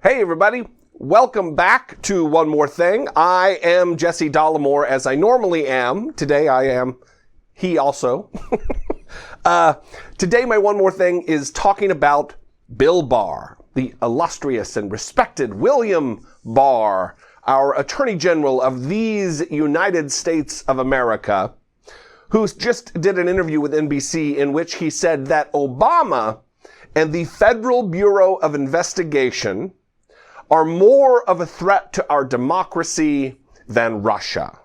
Hey everybody, welcome back to One More Thing. I am Jesse Dollemore, as I normally am. Today I am he also. Today my One More Thing is talking about Bill Barr, the illustrious and respected William Barr, our Attorney General of these United States of America, who just did an interview with NBC in which he said that Obama and the Federal Bureau of Investigation are more of a threat to our democracy than Russia.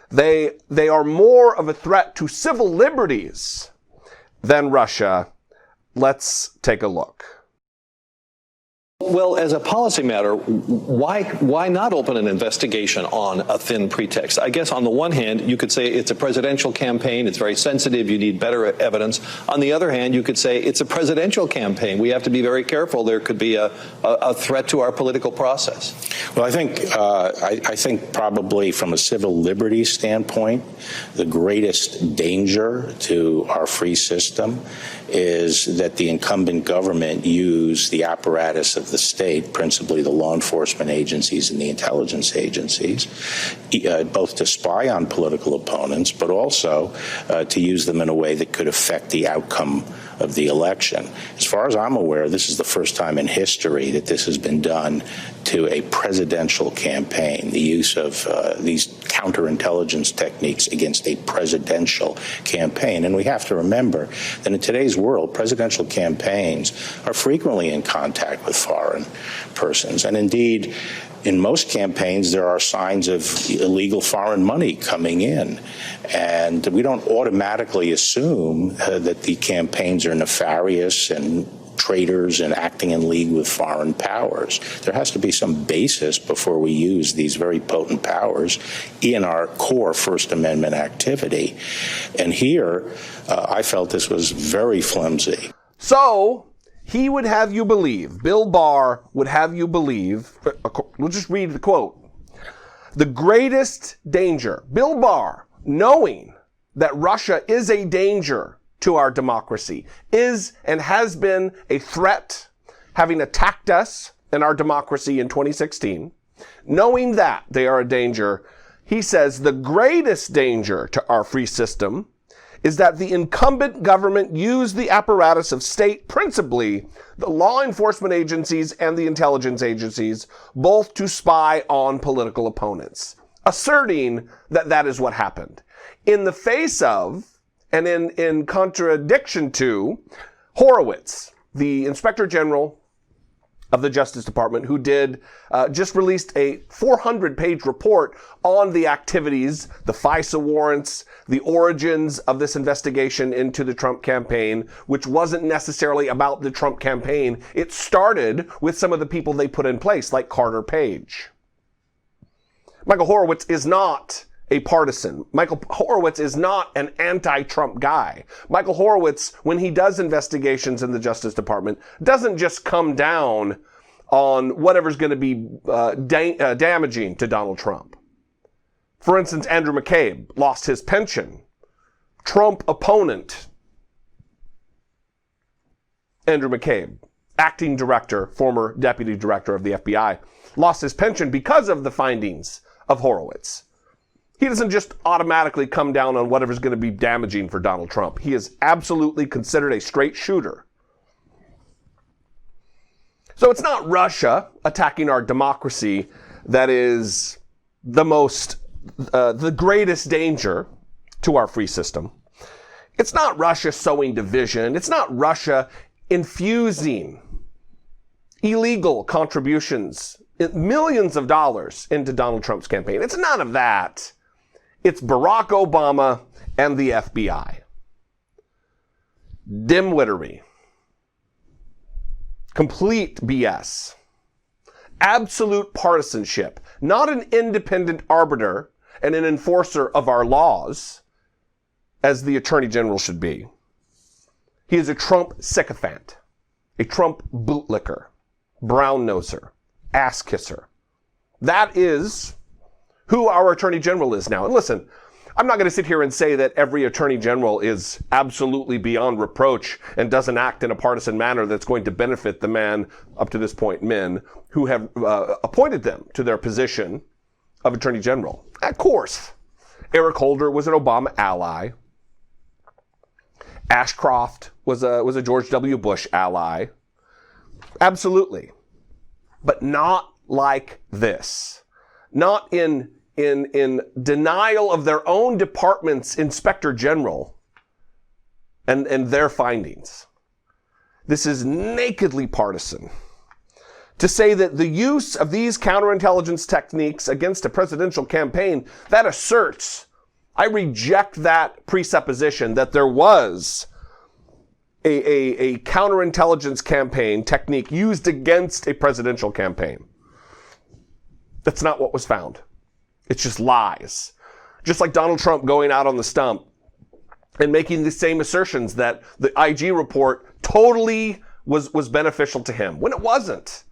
They are more of a threat to civil liberties than Russia. Let's take a look. Well, as a policy matter, why not open an investigation on a thin pretext? I guess on the one hand, you could say it's a presidential campaign. It's very sensitive. You need better evidence. On the other hand, you could say it's a presidential campaign. We have to be very careful. There could be a threat to our political process. Well, I think probably from a civil liberties standpoint, the greatest danger to our free system is that the incumbent government use the apparatus of the state, principally the law enforcement agencies and the intelligence agencies, both to spy on political opponents, but also to use them in a way that could affect the outcome of the election. As far as I'm aware, this is the first time in history that this has been done to a presidential campaign, the use of these counterintelligence techniques against a presidential campaign. And we have to remember that in today's world, presidential campaigns are frequently in contact with foreign persons. And indeed, in most campaigns, there are signs of illegal foreign money coming in. And we don't automatically assume that the campaigns are nefarious and traitors and acting in league with foreign powers. There has to be some basis before we use these very potent powers in our core First Amendment activity. And here, I felt this was very flimsy. So, he would have you believe, Bill Barr would have you believe, we'll just read the quote. The greatest danger, Bill Barr, knowing that Russia is a danger to our democracy, is and has been a threat, having attacked us and our democracy in 2016, knowing that they are a danger, he says the greatest danger to our free system is that the incumbent government use the apparatus of state, principally the law enforcement agencies and the intelligence agencies, both to spy on political opponents, asserting that that is what happened. In the face of, and in contradiction to, Horowitz, the Inspector General of the Justice Department, who just released a 400-page report on the activities, the FISA warrants, the origins of this investigation into the Trump campaign, which wasn't necessarily about the Trump campaign. It started with some of the people they put in place, like Carter Page. Michael Horowitz is not a partisan. Michael Horowitz is not an anti-Trump guy. Michael Horowitz, when he does investigations in the Justice Department, doesn't just come down on whatever's going to be damaging to Donald Trump. For instance, Andrew McCabe lost his pension. Trump opponent, Andrew McCabe, acting director, former deputy director of the FBI, lost his pension because of the findings of Horowitz. He doesn't just automatically come down on whatever's going to be damaging for Donald Trump. He is absolutely considered a straight shooter. So it's not Russia attacking our democracy that is the greatest danger to our free system. It's not Russia sowing division. It's not Russia infusing illegal contributions, millions of dollars into Donald Trump's campaign. It's none of that. It's Barack Obama and the FBI. Dimwittery. Complete BS. Absolute partisanship. Not an independent arbiter and an enforcer of our laws, as the Attorney General should be. He is a Trump sycophant, a Trump bootlicker, brown-noser, ass-kisser. That is who our Attorney General is now. And listen, I'm not going to sit here and say that every attorney general is absolutely beyond reproach and doesn't act in a partisan manner that's going to benefit the man, up to this point, men, who have appointed them to their position of attorney general. Of course, Eric Holder was an Obama ally. Ashcroft was a George W. Bush ally. Absolutely. But not like this. Not in denial of their own department's inspector general and their findings. This is nakedly partisan. To say that the use of these counterintelligence techniques against a presidential campaign, that asserts, I reject that presupposition that there was a counterintelligence campaign technique used against a presidential campaign. That's not what was found. It's just lies. Just like Donald Trump going out on the stump and making the same assertions that the IG report totally was beneficial to him, when it wasn't.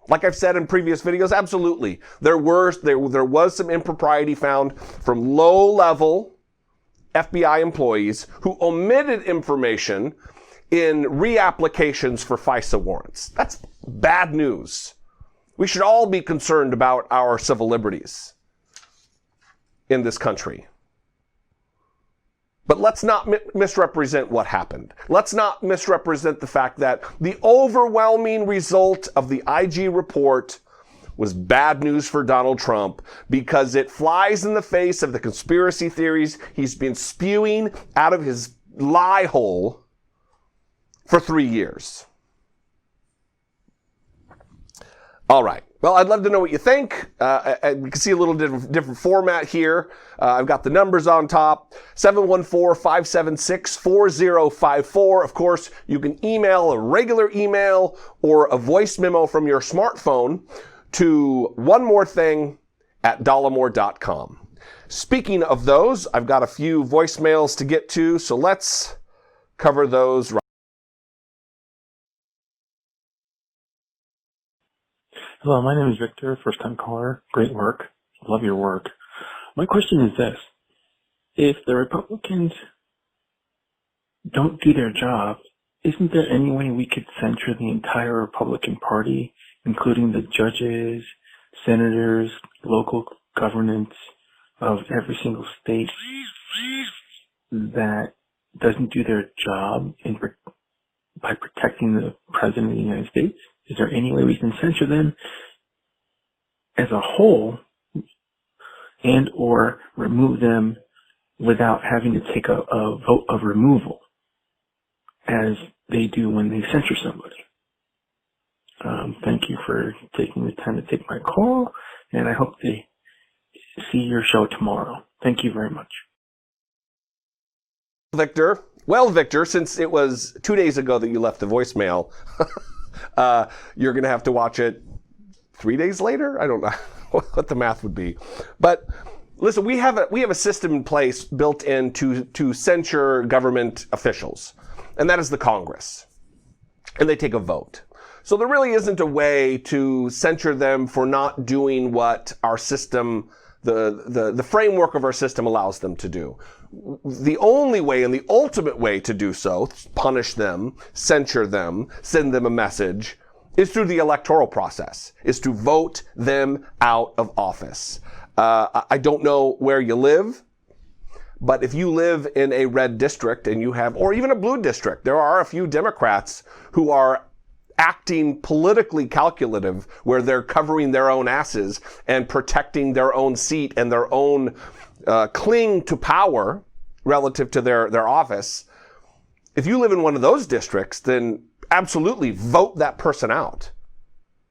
Like I've said in previous videos, absolutely. There was some impropriety found from low-level FBI employees who omitted information in reapplications for FISA warrants. That's bad news. We should all be concerned about our civil liberties in this country. But let's not misrepresent what happened. Let's not misrepresent the fact that the overwhelming result of the IG report was bad news for Donald Trump because it flies in the face of the conspiracy theories he's been spewing out of his lie hole for 3 years. All right. Well, I'd love to know what you think. You can see a little different format here. I've got the numbers on top. 714-576-4054. Of course, you can email a regular email or a voice memo from your smartphone to onemorething@dollemore.com. Speaking of those, I've got a few voicemails to get to, so let's cover those right. Hello, my name is Victor, first-time caller. Great work. Love your work. My question is this. If the Republicans don't do their job, isn't there any way we could censure the entire Republican Party, including the judges, senators, local governance of every single state that doesn't do their job by protecting the President of the United States? Is there any way we can censure them as a whole and or remove them without having to take a vote of removal as they do when they censure somebody? Thank you for taking the time to take my call, and I hope to see your show tomorrow. Thank you very much. Victor. Well, Victor, since it was 2 days ago that you left the voicemail, you're going to have to watch it 3 days later? I don't know what the math would be. But listen, we have a system in place built in to censure government officials, and that is the Congress. And they take a vote. So there really isn't a way to censure them for not doing what our system, the framework of our system allows them to do. The only way and the ultimate way to do so, punish them, censure them, send them a message, is through the electoral process, is to vote them out of office. I don't know where you live, but if you live in a red district and you have, or even a blue district, there are a few Democrats who are acting politically calculative, where they're covering their own asses and protecting their own seat and their own cling to power relative to their office. If you live in one of those districts, then absolutely vote that person out.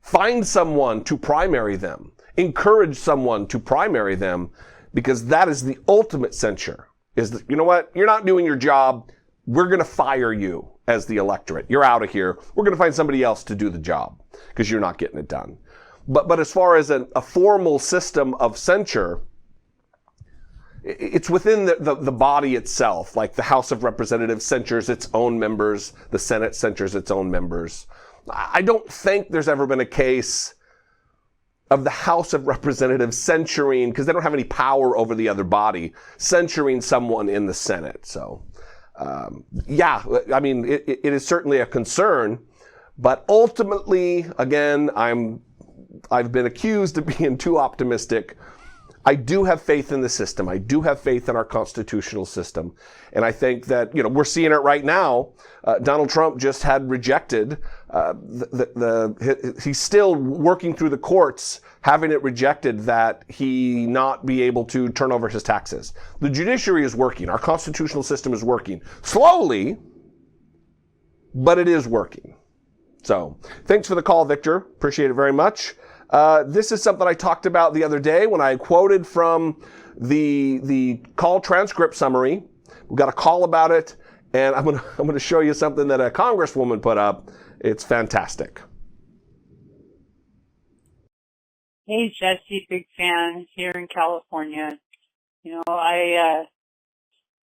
Find someone to primary them. Encourage someone to primary them, because that is the ultimate censure. Is that, you know what? You're not doing your job. We're going to fire you as the electorate. You're out of here. We're going to find somebody else to do the job because you're not getting it done. But as far as a formal system of censure, it's within the body itself. Like the House of Representatives censures its own members. The Senate censures its own members. I don't think there's ever been a case of the House of Representatives censuring, because they don't have any power over the other body, censuring someone in the Senate. So, yeah, I mean, it is certainly a concern, but ultimately, again, I've been accused of being too optimistic. I do have faith in the system. I do have faith in our constitutional system. And I think that, we're seeing it right now. Donald Trump just had rejected, he's still working through the courts, having it rejected that he not be able to turn over his taxes. The judiciary is working. Our constitutional system is working. Slowly, but it is working. So, thanks for the call, Victor. Appreciate it very much. This is something I talked about the other day when I quoted from the call transcript summary. We got a call about it, and I'm gonna show you something that a congresswoman put up. It's fantastic. Hey, Jesse, big fan here in California. I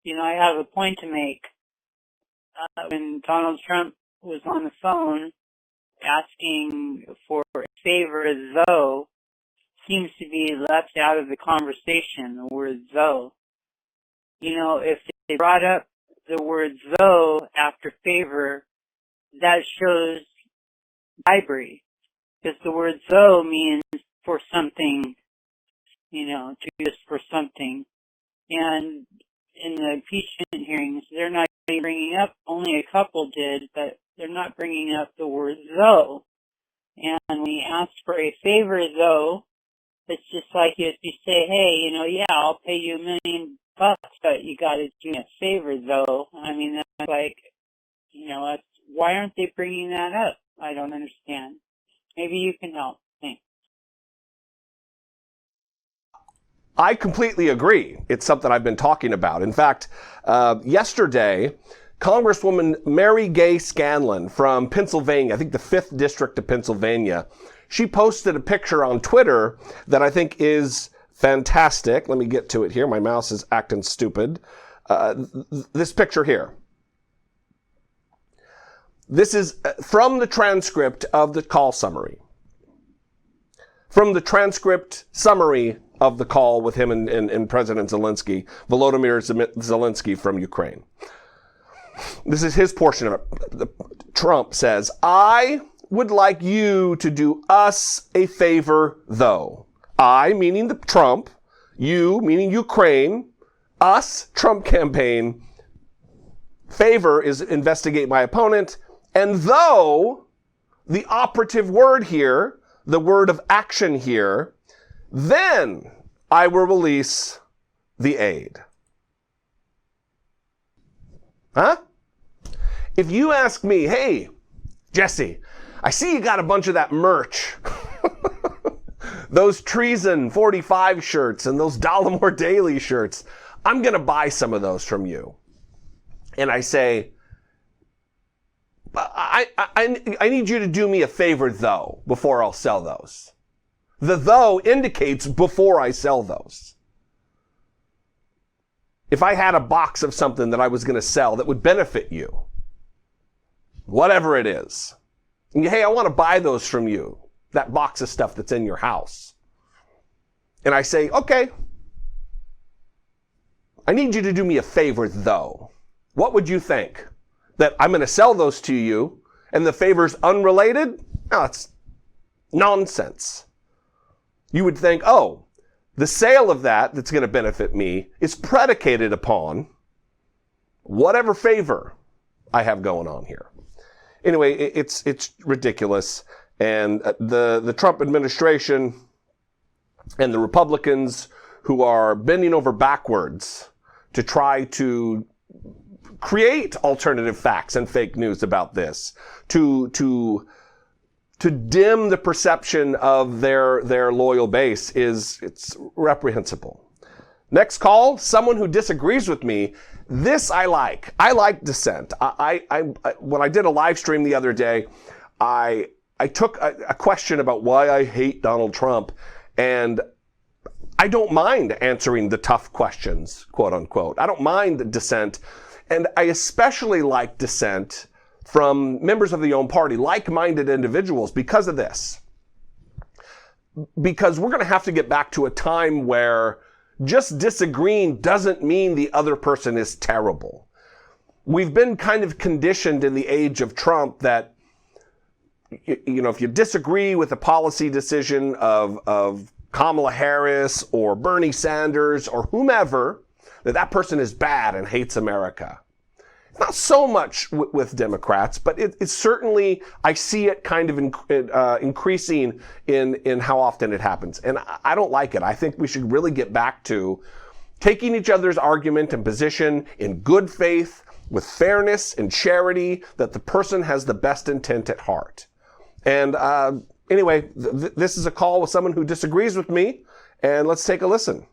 have a point to make. When Donald Trump was on the phone asking for a favor, though, seems to be left out of the conversation, the word though. If they brought up the word though after favor, that shows bribery, because the word though means for something, to just for something. And in the impeachment hearings, they're not bringing up, only a couple did, but they're not bringing up the word though. And when we ask for a favor though, it's just like if you say, hey, yeah, I'll pay you $1 million, but you gotta do me a favor though. I mean, that's like, that's, why aren't they bringing that up? I don't understand. Maybe you can help. Thanks. I completely agree. It's something I've been talking about. In fact, yesterday, Congresswoman Mary Gay Scanlon from Pennsylvania, I think the 5th District of Pennsylvania, she posted a picture on Twitter that I think is fantastic. Let me get to it here. My mouse is acting stupid. This picture here. This is from the transcript of the call summary. From the transcript summary of the call with him and President Zelensky, Volodymyr Zelensky from Ukraine. This is his portion of it. Trump says, I would like you to do us a favor, though. I, meaning the Trump, you, meaning Ukraine, us, Trump campaign, favor is investigate my opponent, and though the operative word here, the word of action here, then I will release the aid. Huh? If you ask me, hey, Jesse, I see you got a bunch of that merch. Those Treason 45 shirts and those Dollemore Daily shirts. I'm going to buy some of those from you. And I say, I need you to do me a favor, though, before I'll sell those. The though indicates before I sell those. If I had a box of something that I was going to sell that would benefit you, whatever it is, and hey, I want to buy those from you, that box of stuff that's in your house. And I say, okay, I need you to do me a favor, though. What would you think? That I'm going to sell those to you and the favor's unrelated? No, it's nonsense. You would think, oh, the sale of that's going to benefit me is predicated upon whatever favor I have going on here. Anyway, it's ridiculous. And the Trump administration and the Republicans who are bending over backwards to try to create alternative facts and fake news about this, to dim the perception of their loyal base it's reprehensible. Next call, someone who disagrees with me. This I like. I like dissent. I when I did a live stream the other day, I took a question about why I hate Donald Trump, and I don't mind answering the tough questions, quote unquote. I don't mind dissent, and I especially like dissent from members of the own party, like-minded individuals, because of this. because we're going to have to get back to a time where just disagreeing doesn't mean the other person is terrible. We've been kind of conditioned in the age of Trump that, you know, if you disagree with a policy decision of Kamala Harris or Bernie Sanders or whomever, that person is bad and hates America. Not so much with Democrats, but it's certainly, I see it kind of increasing in how often it happens. And I don't like it. I think we should really get back to taking each other's argument and position in good faith, with fairness and charity, that the person has the best intent at heart. And anyway, this is a call with someone who disagrees with me, and let's take a listen.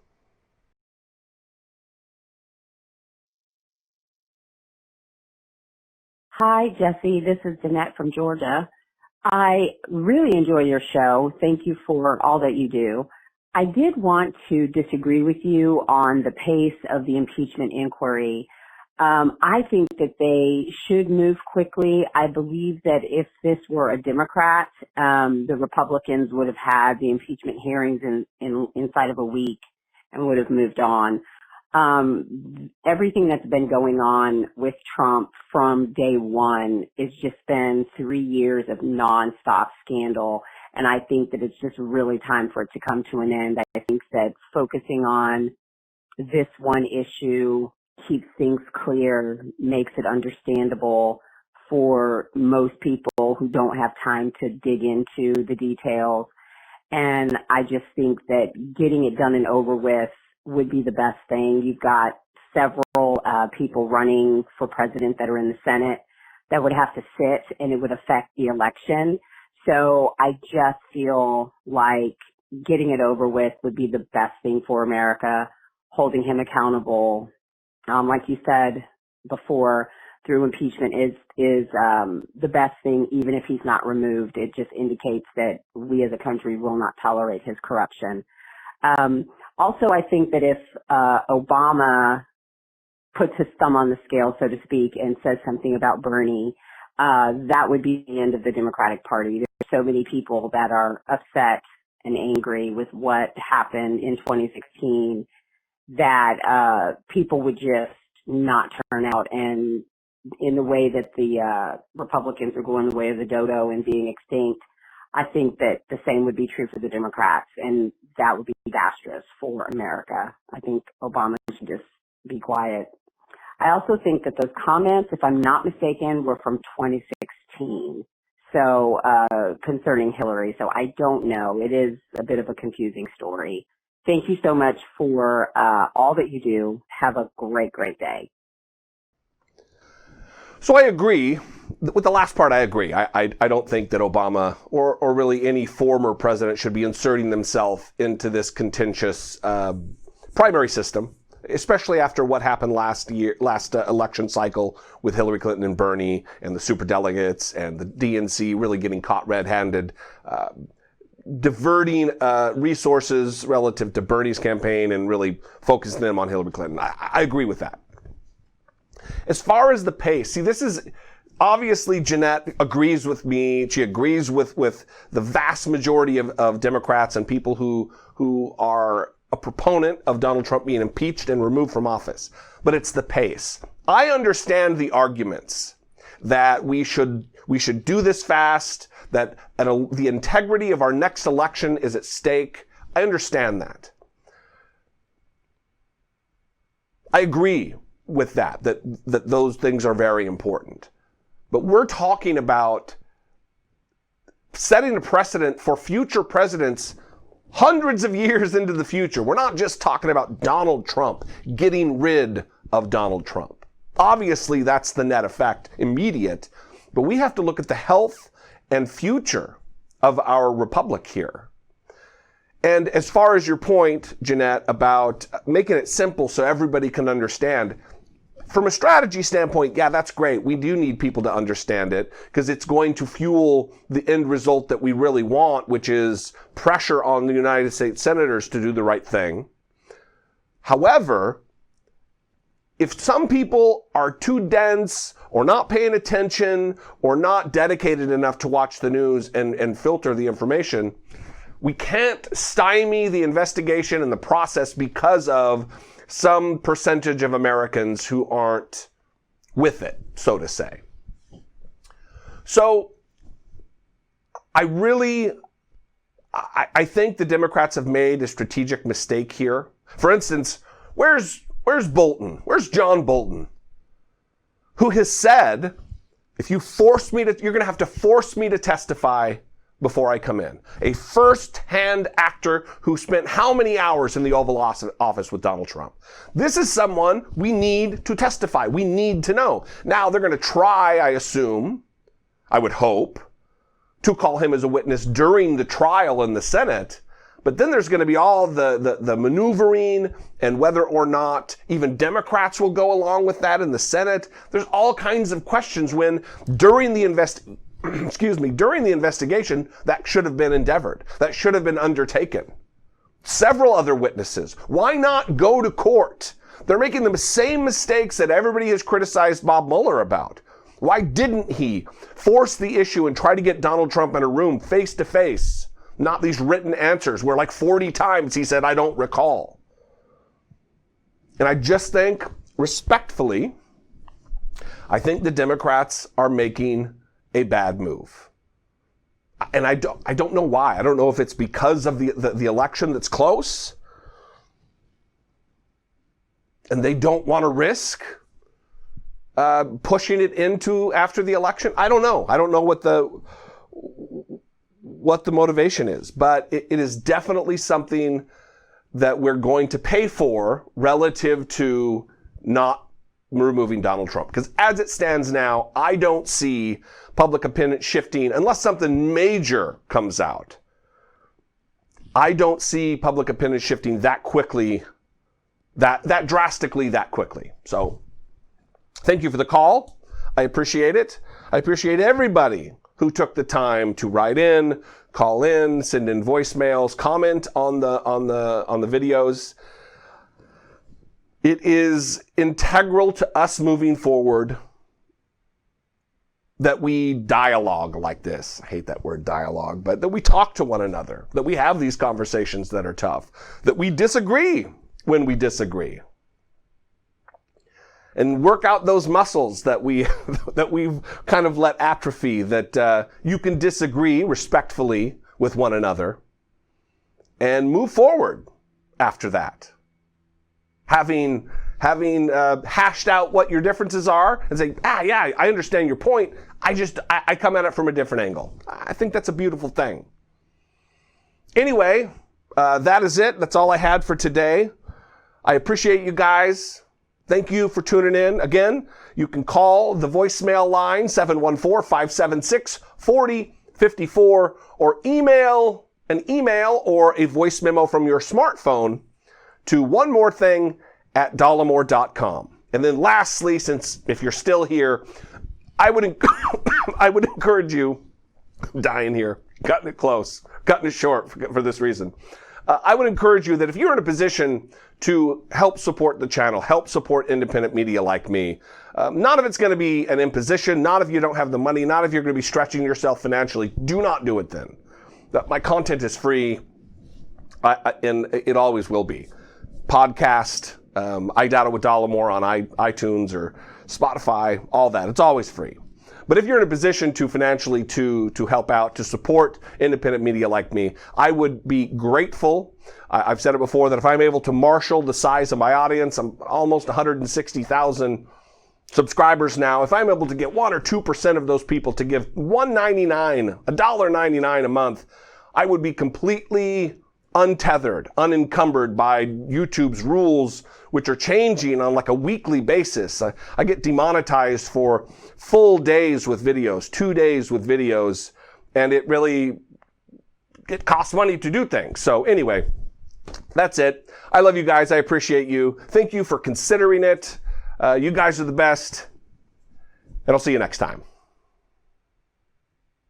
Hi, Jesse. This is Danette from Georgia. I really enjoy your show. Thank you for all that you do. I did want to disagree with you on the pace of the impeachment inquiry. I think that they should move quickly. I believe that if this were a Democrat, the Republicans would have had the impeachment hearings inside of a week and would have moved on. Everything that's been going on with Trump from day one has just been 3 years of nonstop scandal. And I think that it's just really time for it to come to an end. I think that focusing on this one issue keeps things clear, makes it understandable for most people who don't have time to dig into the details. And I just think that getting it done and over with would be the best thing. You've got several people running for president that are in the Senate that would have to sit, and it would affect the election. So I just feel like getting it over with would be the best thing for America, holding him accountable. Like you said before, through impeachment is the best thing, even if he's not removed. It just indicates that we as a country will not tolerate his corruption. Also, I think that if Obama puts his thumb on the scale, so to speak, and says something about Bernie, that would be the end of the Democratic Party. There's so many people that are upset and angry with what happened in 2016 that people would just not turn out. And in the way that the Republicans are going the way of the dodo and being extinct, I think that the same would be true for the Democrats, and that would be disastrous for America. I think Obama should just be quiet. I also think that those comments, if I'm not mistaken, were from 2016, so concerning Hillary. So I don't know. It is a bit of a confusing story. Thank you so much for all that you do. Have a great, great day. So I agree. With the last part, I agree. I don't think that Obama or really any former president should be inserting themselves into this contentious primary system, especially after what happened last election cycle with Hillary Clinton and Bernie and the superdelegates and the DNC really getting caught red-handed, diverting resources relative to Bernie's campaign and really focusing them on Hillary Clinton. I agree with that. As far as the pace, see, this is obviously Jeanette agrees with me. She agrees with the vast majority of Democrats and people who are a proponent of Donald Trump being impeached and removed from office. But it's the pace. I understand the arguments that we should do this fast, that the integrity of our next election is at stake. I understand that. I agree with that those things are very important. But we're talking about setting a precedent for future presidents hundreds of years into the future. We're not just talking about Donald Trump, getting rid of Donald Trump. Obviously, that's the net effect, immediate. But we have to look at the health and future of our republic here. And as far as your point, Jeanette, about making it simple so everybody can understand, from a strategy standpoint, yeah, that's great. We do need people to understand it because it's going to fuel the end result that we really want, which is pressure on the United States senators to do the right thing. However, if some people are too dense or not paying attention or not dedicated enough to watch the news and filter the information, We can't stymie the investigation and the process because of some percentage of Americans who aren't with it, so to say. So I think the Democrats have made a strategic mistake here. For instance, where's Bolton? Where's John Bolton? Who has said, if you force me to, you're going to have to force me to testify before I come in. A first-hand actor who spent how many hours in the Oval Office with Donald Trump. This is someone we need to testify. We need to know. Now, they're going to try, I assume, I would hope, to call him as a witness during the trial in the Senate. But then there's going to be all the maneuvering and whether or not even Democrats will go along with that in the Senate. There's all kinds of questions when during the investigation, that should have been endeavored. That should have been undertaken. Several other witnesses. Why not go to court? They're making the same mistakes that everybody has criticized Bob Mueller about. Why didn't he force the issue and try to get Donald Trump in a room face to face? Not these written answers where like 40 times he said, I don't recall. And I just think, respectfully, I think the Democrats are making a bad move. And I don't know why. I don't know if it's because of the election that's close and they don't want to risk pushing it into after the election. I don't know. I don't know what the motivation is, but it is definitely something that we're going to pay for relative to not removing Donald Trump. Because as it stands now, I don't see public opinion shifting unless something major comes out. I don't see public opinion shifting that quickly, that drastically, that quickly. So thank you for the call. I appreciate it. I appreciate everybody who took the time to write in, call in, send in voicemails, comment on the videos. It is integral to us moving forward that we dialogue like this. I hate that word dialogue, but that we talk to one another, that we have these conversations that are tough, that we disagree when we disagree. And work out those muscles that we've kind of let atrophy, that you can disagree respectfully with one another and move forward after that. Having hashed out what your differences are and say, yeah, I understand your point. I come at it from a different angle. I think that's a beautiful thing. Anyway, that is it. That's all I had for today. I appreciate you guys. Thank you for tuning in. Again, you can call the voicemail line 714-576-4054 or email an email or a voice memo from your smartphone to onemorething@dollemore.com. And then lastly, since if you're still here, I would encourage you, I'm dying here, cutting it close, cutting it short for this reason. I would encourage you that if you're in a position to help support the channel, help support independent media like me, not if it's going to be an imposition, not if you don't have the money, not if you're going to be stretching yourself financially, do not do it then. My content is free, and it always will be. Podcast, I Doubt It with Dollemore on iTunes or Spotify, all that. It's always free. But if you're in a position to financially to help out, to support independent media like me, I would be grateful. I've said it before that if I'm able to marshal the size of my audience, I'm almost 160,000 subscribers now. If I'm able to get 1 or 2% of those people to give $1.99 a month, I would be completely untethered, unencumbered by YouTube's rules, which are changing on like a weekly basis. I get demonetized for full days with videos, 2 days with videos, and it costs money to do things. So anyway, that's it. I love you guys. I appreciate you. Thank you for considering it. You guys are the best, and I'll see you next time.